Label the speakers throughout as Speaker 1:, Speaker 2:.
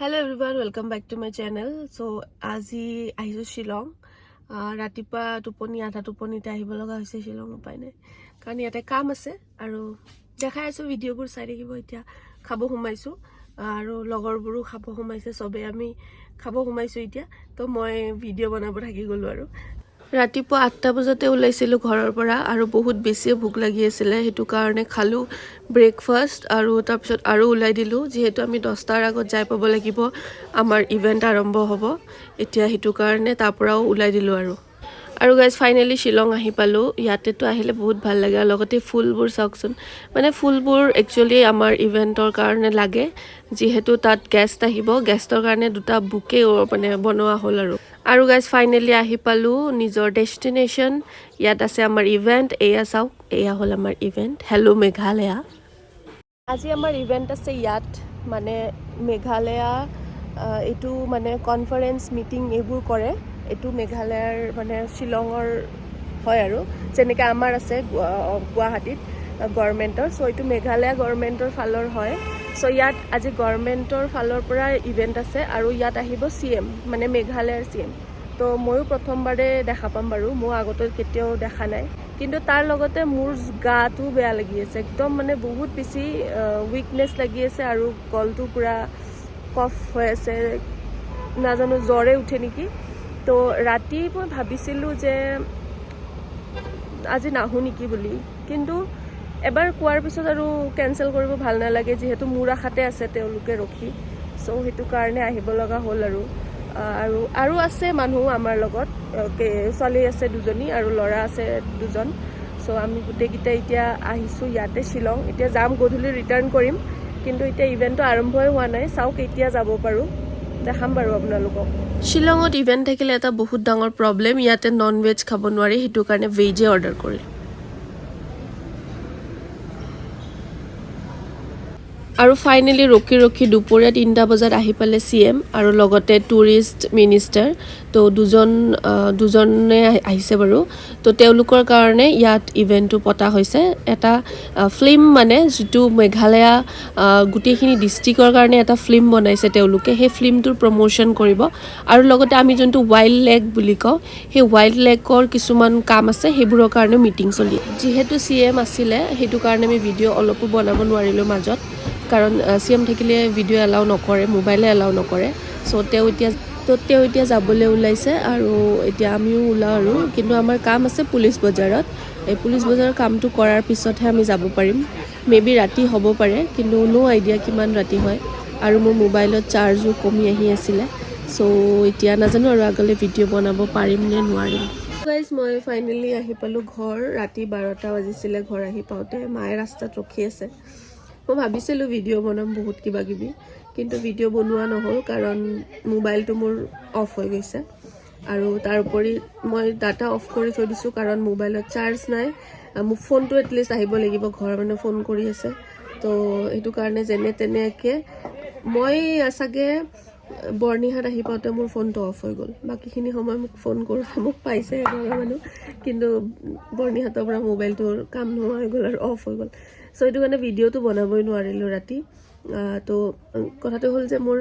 Speaker 1: Hello everyone, welcome back to my channel. So আজি আহিছো শিলং ৰাতিপুৱা টোপনি আধা টোপনিতে আহিব লগা হৈছে শিলং উপায় নাই কাৰণ ইয়াতে কাম আছে আৰু দেখাই আছো ভিডিঅ'বোৰ চাই থাকিব এতিয়া খাব সোমাইছো আৰু লগৰবোৰো খাব সোমাইছে সবে আমি খাব সোমাইছো এতিয়া তো মই ভিডিঅ' বনাব থাকি গলো আৰু ৰাতিপুৱা 8টা বজাতে ওলাইছিলো ঘৰৰ পৰা আৰু বহুত বেছি ভোক লাগি আছিল হেতু কাৰণে খালো ব্ৰেকফাষ্ট আৰু তাৰ পিছত আৰু ওলাই দিলো যেহেতু আমি 10টাৰ আগত যাই পাব লাগিব আমাৰ ইভেন্ট আৰম্ভ হ'ব এতিয়া হেতু কাৰণে তাৰ পৰাও ওলাই দিলো আৰু গাইজ ফাইনালি শিলং আহি পালো ইয়াতে তো আহিলে বহুত ভাল লাগে আৰু লগতে ফুলবোৰ চাওকচোন মানে ফুলবোৰ একচুয়ালি আমাৰ ইভেন্টৰ কাৰণে লাগে যেহেতু তাত গেষ্ট আহিব গেষ্টৰ কাৰণে দুটা বুকে মানে বনোৱা হ'ল আৰু গাইজ ফাইনালি আহি পালো নিজৰ ডেষ্টিনেশ্যন ইয়াত আছে আমাৰ ইভেন্ট এয়া চাওক এয়া হ'ল আমাৰ ইভেন্ট হেল্ল' মেঘালয়া আজি আমাৰ ইভেন্ট আছে ইয়াত মানে মেঘালয়া এটো মানে কনফাৰেন্স মিটিং এইবোৰ কৰে এটো মেঘালয়াৰ মানে শিলঙৰ হয় আৰু যেনেকৈ আমাৰ আছে গুৱাহাটীত গভৰ্নমেন্টৰ সো এটো মেঘালয়া গভৰ্নমেন্টৰ ফালৰ হয় সো ইয়াত আজি গভৰ্নমেন্টৰ ফালৰ পৰা ইভেন্ট আছে আৰু ইয়াত আহিব সিএম মানে মেঘালয়াৰ সিএম তো ময়ো প্ৰথমবাৰে দেখা পাম বাৰু মই আগতে কেতিয়াও দেখা নাই কিন্তু তাৰ লগতে মোৰ গাটো বেয়া লাগি আছে একদম মানে বহুত বেছি উইকনেছ লাগি আছে আৰু গলটো পুৰা কফ হৈ আছে নাজানো জ্বৰে উঠে নেকি তো ৰাতি মই ভাবিছিলোঁ যে আজি নাহো নেকি বুলি কিন্তু এবাৰ কোৱাৰ পিছত আৰু কেনসেল কৰিব ভাল নালাগে যেহেতু মোৰ আশাতে আছে তেওঁলোকে ৰখি সো হেতু কাৰণে আহিব লগা হ'ল আৰু আছে মানুহ আমাৰ লগত ছোৱালী আছে দুজনী আৰু ল'ৰা আছে দুজন সো আমি গোটেইকেইটা এতিয়া আহিছোঁ ইয়াতে শিলং এতিয়া যাম গধূলি ৰিটাৰ্ণ কৰিম কিন্তু এতিয়া ইভেন্টটো আৰম্ভই হোৱা নাই চাওক এতিয়া যাব পাৰোঁ দেখাম বাৰু আপোনালোকক শিলঙত ইভেন্ট থাকিলে এটা বহুত ডাঙৰ প্ৰব্লেম ইয়াতে নন ভেজ খাব নোৱাৰি হেতু কাৰণে ভেজে অৰ্ডাৰ কৰিলোঁ আৰু ফাইনালি ৰখি দুপৰীয়া 3টা বজাত আহি পালে সিএম আৰু লগতে টুৰিষ্ট মিনিষ্টাৰ তো দুজনে আহিছে বাৰু তো তেওঁলোকৰ কাৰণে ইয়াত ইভেন্টটো পতা হৈছে এটা ফিল্ম মানে যেটো মেঘালয়া গুটেখিনি ডিস্ট্ৰিক্টৰ কাৰণে এটা ফিল্ম বনাইছে তেওঁলোকে সেই ফিল্মটোৰ প্ৰমোশন কৰিব আৰু লগতে আমি যোনটো ওয়াইল্ড লেক বুলি কওঁ সেই ওয়াইল্ড লেকৰ কিছুমান কাম আছে সেইবোৰৰ কাৰণে মিটিং চলি যেহেতু সিএম আছিলে হেতু কাৰণে আমি ভিডিঅ' অলপো বনাব নোৱাৰিলো মাজত কাৰণ সিএম থাকিলে ভিডিঅ' এলাউ নকৰে মোবাইলে এলাউ নকৰে সো তেওঁ এতিয়া যাবলৈ ওলাইছে আৰু এতিয়া আমিও ওলাও আৰু কিন্তু আমাৰ কাম আছে পুলিচ বজাৰত এই পুলিচ বজাৰৰ কামটো কৰাৰ পিছতহে আমি যাব পাৰিম মেবি ৰাতি হ'ব পাৰে কিন্তু নো আইডিয়া কিমান ৰাতি হয় আৰু মোৰ মোবাইলত চাৰ্জো কমি আহি আছিলে সো এতিয়া নাজানো আৰু আগলৈ ভিডিঅ' বনাব পাৰিম নে নোৱাৰিম গাইজ মই ফাইনেলি আহি পালোঁ ঘৰ ৰাতি 12টা বাজিছিলে ঘৰ আহি পাওঁতে মায়ে ৰাস্তাত ৰখি আছে মই ভাবিছিলোঁ ভিডিঅ' বনাম বহুত কিবা কিবি কিন্তু ভিডিঅ' বনোৱা নহ'ল কাৰণ মোবাইলটো মোৰ অফ হৈ গৈছে আৰু তাৰ উপৰি মই ডাটা অফ কৰি থৈ দিছোঁ কাৰণ মোবাইলত চাৰ্জ নাই মোৰ ফোনটো এটলিষ্ট আহিব লাগিব ঘৰৰ মানুহে ফোন কৰি আছে তো এইটো কাৰণে যেনে তেনেকৈ মই চাগে বৰ্ণিহাট আহি পাওঁতে মোৰ ফোনটো অফ হৈ গ'ল বাকীখিনি সময় মোক ফোন কৰোঁতে মোক পাইছে ঘৰৰ মানুহ কিন্তু বৰ্ণিহাটৰ পৰা মোবাইলটোৰ কাম নোহোৱা হৈ গ'ল আৰু অফ হৈ গ'ল সো এইটো কাৰণে ভিডিঅ'টো বনাবই নোৱাৰিলোঁ ৰাতি তো কথাটো হ'ল যে মোৰ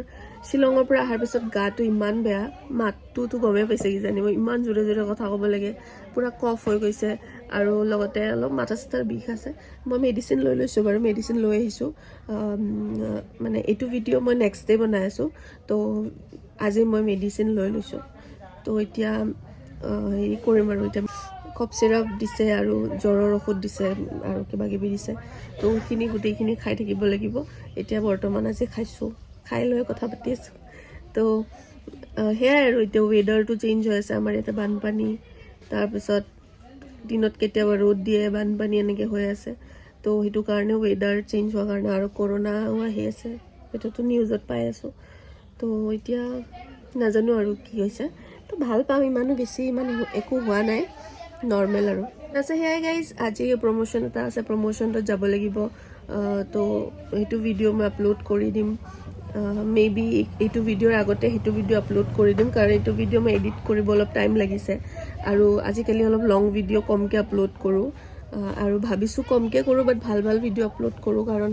Speaker 1: শিলঙৰ পৰা অহাৰ পিছত গাটো ইমান বেয়া মাতটোতো গমেই পাইছে কিজানি মই ইমান জোৰে জোৰে কথা ক'ব লাগে পুৰা কফ হৈ গৈছে আৰু লগতে অলপ মাথা চাথাৰ বিষ আছে মই মেডিচিন লৈ লৈছোঁ বাৰু মেডিচিন লৈ আহিছোঁ মানে এইটো ভিডিঅ' মই নেক্সট ডে বনাই আছোঁ তো আজি মই মেডিচিন লৈ লৈছোঁ তো এতিয়া হেৰি কৰিম আৰু এতিয়া কফ চিৰাপ দিছে আৰু জ্বৰৰ ঔষধ দিছে আৰু কিবা কিবি দিছে তো সেইখিনি গোটেইখিনি খাই থাকিব লাগিব এতিয়া বৰ্তমান আজি খাইছোঁ খাই লৈ কথা পাতি আছোঁ তো সেয়াই আৰু এতিয়া ৱেডাৰটো চেঞ্জ হৈ আছে আমাৰ ইয়াতে বানপানী তাৰপিছত দিনত কেতিয়াবা ৰ'দ দিয়ে বানপানী এনেকৈ হৈ আছে তো সেইটো কাৰণে ৱেডাৰ চেঞ্জ হোৱাৰ কাৰণে আৰু কৰোণাও আহি আছে এইটোতো নিউজত পাই আছোঁ তো এতিয়া নাজানো আৰু কি হৈছে তো ভাল পাম ইমানো বেছি ইমান একো হোৱা নাই নৰ্মেল আৰু আছে সেয়াই গাইজ আজি প্ৰমোশ্যন এটা আছে প্ৰমোশ্যনটোত যাব লাগিব তো সেইটো ভিডিঅ' মই আপলোড কৰি দিম মেবি এইটো ভিডিঅ'ৰ আগতে সেইটো ভিডিঅ' আপলোড কৰি দিম কাৰণ এইটো ভিডিঅ' মই এডিট কৰিব অলপ টাইম লাগিছে আৰু আজিকালি অলপ লং ভিডিঅ' কমকৈ আপলোড কৰোঁ আৰু ভাবিছোঁ কমকৈ কৰোঁ বাট ভাল ভাল ভিডিঅ' আপলোড কৰোঁ কাৰণ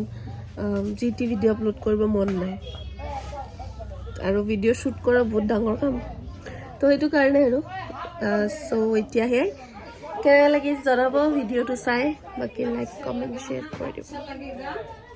Speaker 1: যি টি ভিডিঅ' আপলোড কৰিব মন নাই আৰু ভিডিঅ' শ্বুট কৰা বহুত ডাঙৰ কাম তো সেইটো কাৰণে আৰু চ' এতিয়া সেয়াই কেনেকুৱা লাগিছে জনাব ভিডিঅ'টো চাই বাকী লাইক কমেণ্ট শ্বেয়াৰ কৰি দিব